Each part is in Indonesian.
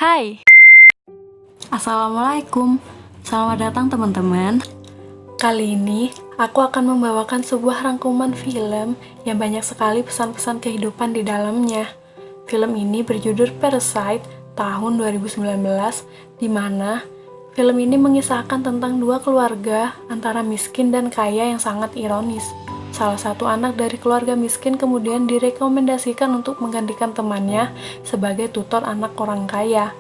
Hai, Assalamualaikum, selamat datang teman-teman. Kali ini aku akan membawakan sebuah rangkuman film yang banyak sekali pesan-pesan kehidupan di dalamnya. Film ini berjudul Parasite tahun 2019, di mana film ini mengisahkan tentang dua keluarga antara miskin dan kaya yang sangat ironis. Salah satu anak dari keluarga miskin kemudian direkomendasikan untuk menggantikan temannya sebagai tutor anak orang kaya.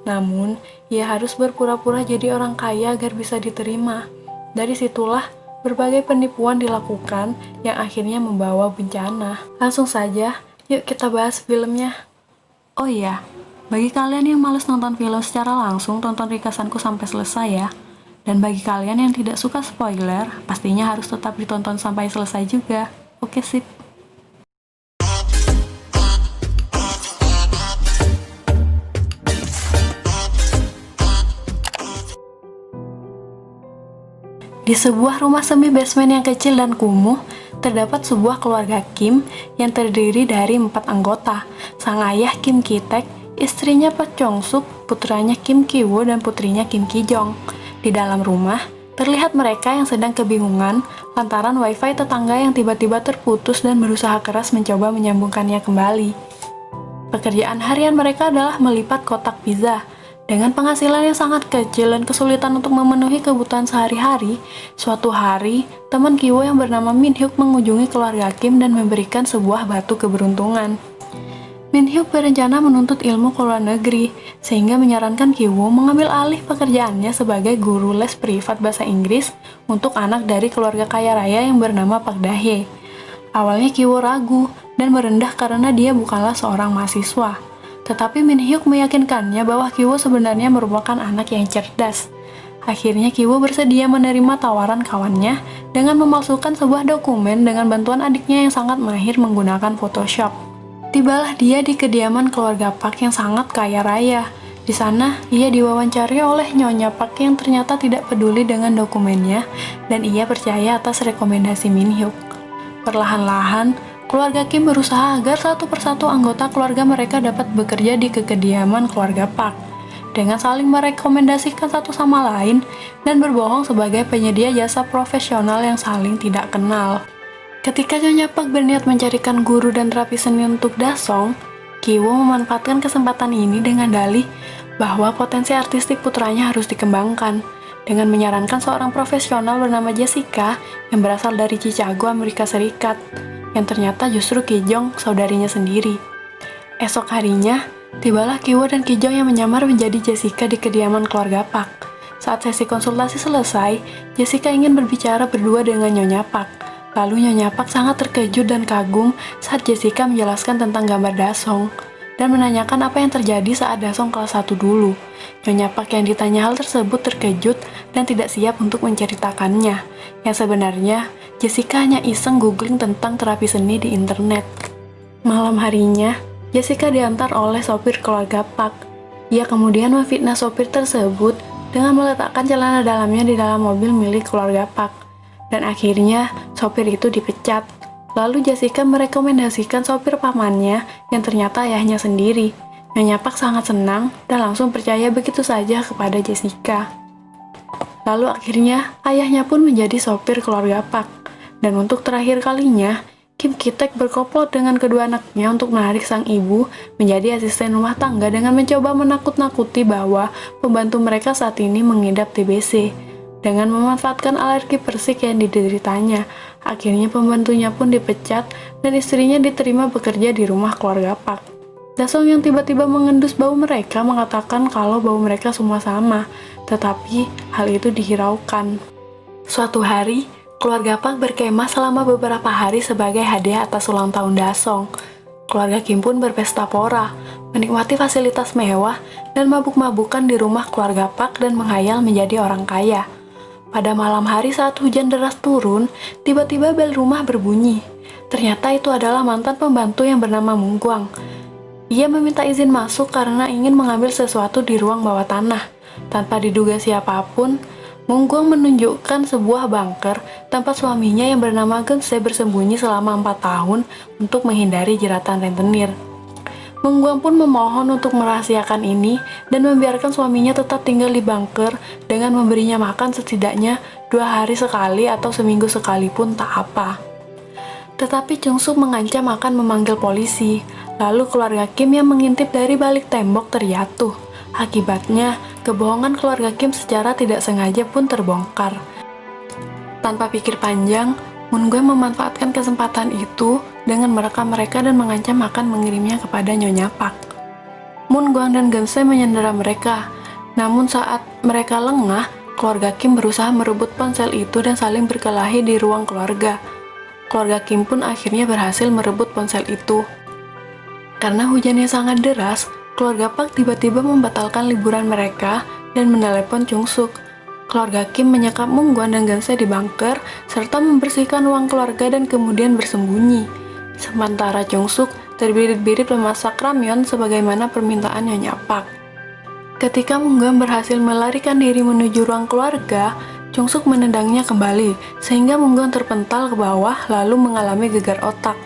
Namun, ia harus berpura-pura jadi orang kaya agar bisa diterima. Dari situlah berbagai penipuan dilakukan yang akhirnya membawa bencana. Langsung saja, yuk kita bahas filmnya. Oh iya, bagi kalian yang males nonton film secara langsung, tonton ringkasanku sampai selesai ya. Dan bagi kalian yang tidak suka spoiler, pastinya harus tetap ditonton sampai selesai juga. Oke, sip. Di sebuah rumah semi basement yang kecil dan kumuh, terdapat sebuah keluarga Kim yang terdiri dari 4 anggota. Sang ayah Kim Ki-taek, istrinya Pak Jong-suk, putranya Kim Ki-woo, dan putrinya Kim Ki-jong. Di dalam rumah, terlihat mereka yang sedang kebingungan lantaran wifi tetangga yang tiba-tiba terputus dan berusaha keras mencoba menyambungkannya kembali. Pekerjaan harian mereka adalah melipat kotak pizza. Dengan penghasilan yang sangat kecil dan kesulitan untuk memenuhi kebutuhan sehari-hari, suatu hari, teman Ki-woo yang bernama Min Hyuk mengunjungi keluarga Kim dan memberikan sebuah batu keberuntungan. Min Hyuk berencana menuntut ilmu ke luar negeri, sehingga menyarankan Ki-woo mengambil alih pekerjaannya sebagai guru les privat bahasa Inggris untuk anak dari keluarga kaya raya yang bernama Pak Dae. Awalnya Ki-woo ragu dan merendah karena dia bukanlah seorang mahasiswa. Tetapi Min Hyuk meyakinkannya bahwa Ki-woo sebenarnya merupakan anak yang cerdas. Akhirnya Ki-woo bersedia menerima tawaran kawannya dengan memalsukan sebuah dokumen dengan bantuan adiknya yang sangat mahir menggunakan Photoshop. Tibalah dia di kediaman keluarga Park yang sangat kaya raya. Di sana, ia diwawancari oleh Nyonya Park yang ternyata tidak peduli dengan dokumennya dan ia percaya atas rekomendasi Min Hyuk. Perlahan-lahan, keluarga Kim berusaha agar satu persatu anggota keluarga mereka dapat bekerja di kediaman keluarga Park, dengan saling merekomendasikan satu sama lain dan berbohong sebagai penyedia jasa profesional yang saling tidak kenal. Ketika Nyonya Park berniat mencarikan guru dan terapi seni untuk Dasong, Ki-woo memanfaatkan kesempatan ini dengan dalih bahwa potensi artistik putranya harus dikembangkan, dengan menyarankan seorang profesional bernama Jessica yang berasal dari Chicago, Amerika Serikat, yang ternyata justru Ki-jong, saudarinya sendiri. Esok harinya, tibalah Ki-woo dan Ki-jong yang menyamar menjadi Jessica di kediaman keluarga Park. Saat sesi konsultasi selesai, Jessica ingin berbicara berdua dengan Nyonya Park. Lalu Nyonya Park sangat terkejut dan kagum saat Jessica menjelaskan tentang gambar Dasong dan menanyakan apa yang terjadi saat Dasong kelas 1 dulu. Nyonya Park yang ditanya hal tersebut terkejut dan tidak siap untuk menceritakannya. Yang sebenarnya, Jessica hanya iseng googling tentang terapi seni di internet. Malam harinya, Jessica diantar oleh sopir keluarga Park. Ia kemudian memfitnah sopir tersebut dengan meletakkan celana dalamnya di dalam mobil milik keluarga Park. Dan akhirnya, sopir itu dipecat. Lalu Jessica merekomendasikan sopir pamannya yang ternyata ayahnya sendiri. Nyonya Park sangat senang dan langsung percaya begitu saja kepada Jessica. Lalu akhirnya, ayahnya pun menjadi sopir keluarga Park. Dan untuk terakhir kalinya, Kim Ki-taek berkomplot dengan kedua anaknya untuk menarik sang ibu menjadi asisten rumah tangga dengan mencoba menakut-nakuti bahwa pembantu mereka saat ini mengidap TBC. Dengan memanfaatkan alergi persik yang dideritanya, akhirnya pembantunya pun dipecat dan istrinya diterima bekerja di rumah keluarga Park. Dasong yang tiba-tiba mengendus bau mereka mengatakan kalau bau mereka semua sama, tetapi hal itu dihiraukan. Suatu hari, keluarga Park berkemah selama beberapa hari sebagai hadiah atas ulang tahun Dasong. Keluarga Kim pun berpesta pora, menikmati fasilitas mewah dan mabuk-mabukan di rumah keluarga Park dan menghayal menjadi orang kaya. Pada malam hari saat hujan deras turun, tiba-tiba bel rumah berbunyi. Ternyata itu adalah mantan pembantu yang bernama Mungguang. Ia meminta izin masuk karena ingin mengambil sesuatu di ruang bawah tanah. Tanpa diduga siapapun, Mungguang menunjukkan sebuah bunker tempat suaminya yang bernama Geun-se bersembunyi selama 4 tahun untuk menghindari jeratan rentenir. Mungguang pun memohon untuk merahasiakan ini dan membiarkan suaminya tetap tinggal di bunker dengan memberinya makan setidaknya 2 hari sekali atau seminggu sekali pun tak apa. Tetapi Chung Suk mengancam akan memanggil polisi. Lalu keluarga Kim yang mengintip dari balik tembok terjatuh. Akibatnya, kebohongan keluarga Kim secara tidak sengaja pun terbongkar. Tanpa pikir panjang, Moon-gue memanfaatkan kesempatan itu dengan merekam mereka dan mengancam akan mengirimnya kepada Nyonya Park. Moon-gue dan Geun-se menyandera mereka. Namun saat mereka lengah, keluarga Kim berusaha merebut ponsel itu dan saling berkelahi di ruang keluarga. Keluarga Kim pun akhirnya berhasil merebut ponsel itu. Karena hujannya sangat deras, keluarga Park tiba-tiba membatalkan liburan mereka dan menelepon Chung Suk. Keluarga Kim menyekap Moon-gue dan Geun-se di bunker serta membersihkan ruang keluarga dan kemudian bersembunyi. Sementara Chung Suk terbirit-birit memasak ramyeon sebagaimana permintaan Nyonya Park. Ketika Moon-gue berhasil melarikan diri menuju ruang keluarga, Chung Suk menendangnya kembali sehingga Moon-gue terpental ke bawah lalu mengalami gegar otak.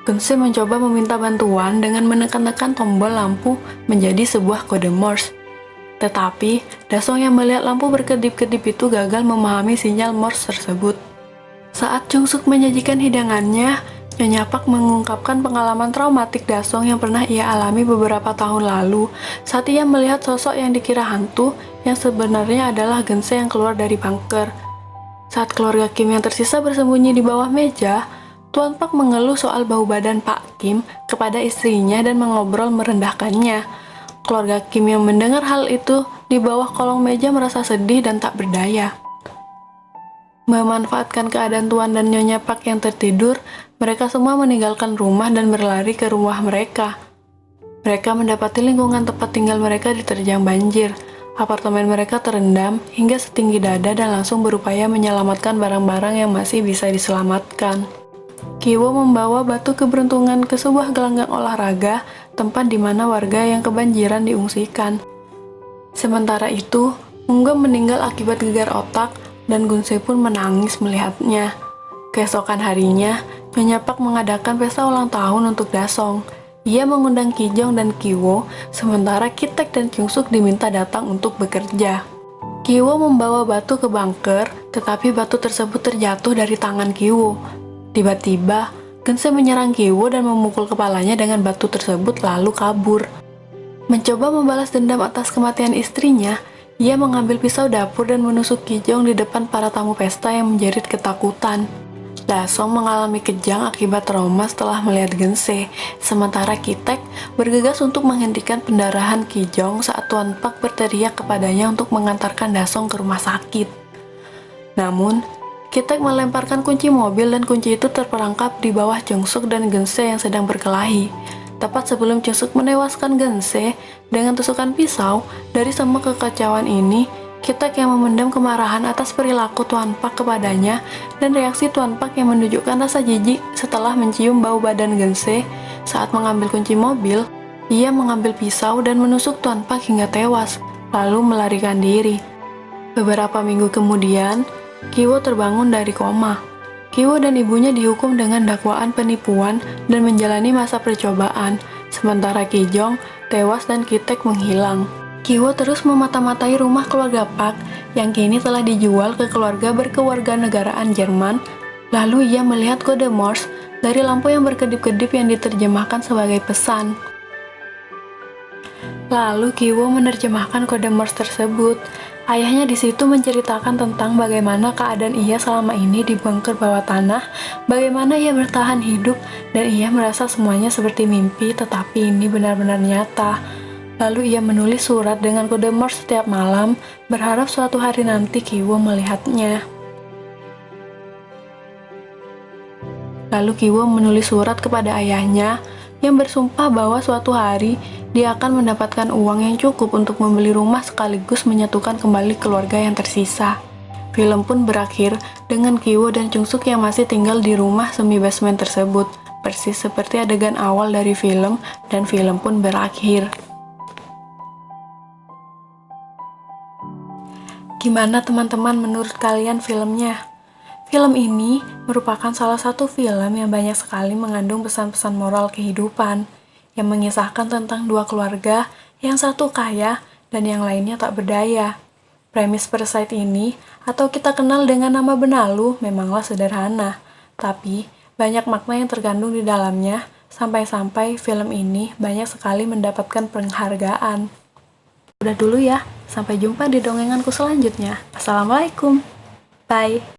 Geun-se mencoba meminta bantuan dengan menekan-tekan tombol lampu menjadi sebuah kode Morse. Tetapi, Dasong yang melihat lampu berkedip-kedip itu gagal memahami sinyal Morse tersebut. Saat Chung Suk menyajikan hidangannya, Nyonya Park mengungkapkan pengalaman traumatik Dasong yang pernah ia alami beberapa tahun lalu saat ia melihat sosok yang dikira hantu yang sebenarnya adalah Geun-se yang keluar dari bunker. Saat keluarga Kim yang tersisa bersembunyi di bawah meja, Tuan Park mengeluh soal bau badan Pak Kim kepada istrinya dan mengobrol merendahkannya. Keluarga Kim yang mendengar hal itu di bawah kolong meja merasa sedih dan tak berdaya. Memanfaatkan keadaan Tuan dan Nyonya Park yang tertidur, mereka semua meninggalkan rumah dan berlari ke rumah mereka. Mereka mendapati lingkungan tempat tinggal mereka diterjang banjir. Apartemen mereka terendam hingga setinggi dada dan langsung berupaya menyelamatkan barang-barang yang masih bisa diselamatkan. Kiwo membawa batu keberuntungan ke sebuah gelanggang olahraga, tempat di mana warga yang kebanjiran diungsikan. Sementara itu, Moon-gue meninggal akibat gegar otak dan Geun-se pun menangis melihatnya. Keesokan harinya, Nyonya Park mengadakan pesta ulang tahun untuk Dasong. Ia mengundang Ki-jong dan Ki-wo, sementara Ki-taek dan Chung Suk diminta datang untuk bekerja. Ki-wo membawa batu ke bunker, tetapi batu tersebut terjatuh dari tangan Ki-wo. Tiba-tiba, Geun-se menyerang Ki-wo dan memukul kepalanya dengan batu tersebut lalu kabur. Mencoba membalas dendam atas kematian istrinya, ia mengambil pisau dapur dan menusuk Ki-jong di depan para tamu pesta yang menjerit ketakutan. Dasong mengalami kejang akibat trauma setelah melihat Geun-se, sementara Ki-taek bergegas untuk menghentikan pendarahan Ki-jong saat Tuan Park berteriak kepadanya untuk mengantarkan Dasong ke rumah sakit. Namun, Ki-taek melemparkan kunci mobil dan kunci itu terperangkap di bawah Chung Suk dan Geun-se yang sedang berkelahi. Tepat sebelum Chung Suk menewaskan Geun-se dengan tusukan pisau, dari semua kekacauan ini, Ki-taek yang memendam kemarahan atas perilaku Tuan Park kepadanya dan reaksi Tuan Park yang menunjukkan rasa jijik setelah mencium bau badan Geun-se saat mengambil kunci mobil, ia mengambil pisau dan menusuk Tuan Park hingga tewas, lalu melarikan diri. Beberapa minggu kemudian, Ki-wo terbangun dari koma. Ki-wo dan ibunya dihukum dengan dakwaan penipuan dan menjalani masa percobaan, sementara Ki-jong tewas dan Ki-taek menghilang. Ki-wo terus memata-matai rumah keluarga Park yang kini telah dijual ke keluarga berkewarganegaraan Jerman. Lalu ia melihat kode Morse dari lampu yang berkedip-kedip yang diterjemahkan sebagai pesan. Lalu Ki-wo menerjemahkan kode Morse tersebut. Ayahnya di situ menceritakan tentang bagaimana keadaan ia selama ini di bunker bawah tanah, bagaimana ia bertahan hidup, dan ia merasa semuanya seperti mimpi, tetapi ini benar-benar nyata. Lalu ia menulis surat dengan kode Morse setiap malam, berharap suatu hari nanti Ki-wo melihatnya. Lalu Ki-wo menulis surat kepada ayahnya, yang bersumpah bahwa suatu hari dia akan mendapatkan uang yang cukup untuk membeli rumah sekaligus menyatukan kembali keluarga yang tersisa. Film pun berakhir dengan Ki-wo dan Chung Suk yang masih tinggal di rumah semi basement tersebut, persis seperti adegan awal dari film, dan film pun berakhir. Gimana teman-teman menurut kalian filmnya? Film ini merupakan salah satu film yang banyak sekali mengandung pesan-pesan moral kehidupan. yang mengisahkan tentang dua keluarga, yang satu kaya dan yang lainnya tak berdaya. Premis Parasite ini, atau kita kenal dengan nama Benalu, memanglah sederhana, tapi banyak makna yang terkandung di dalamnya, sampai-sampai film ini banyak sekali mendapatkan penghargaan. Udah dulu ya, sampai jumpa di dongenganku selanjutnya. Assalamualaikum. Bye.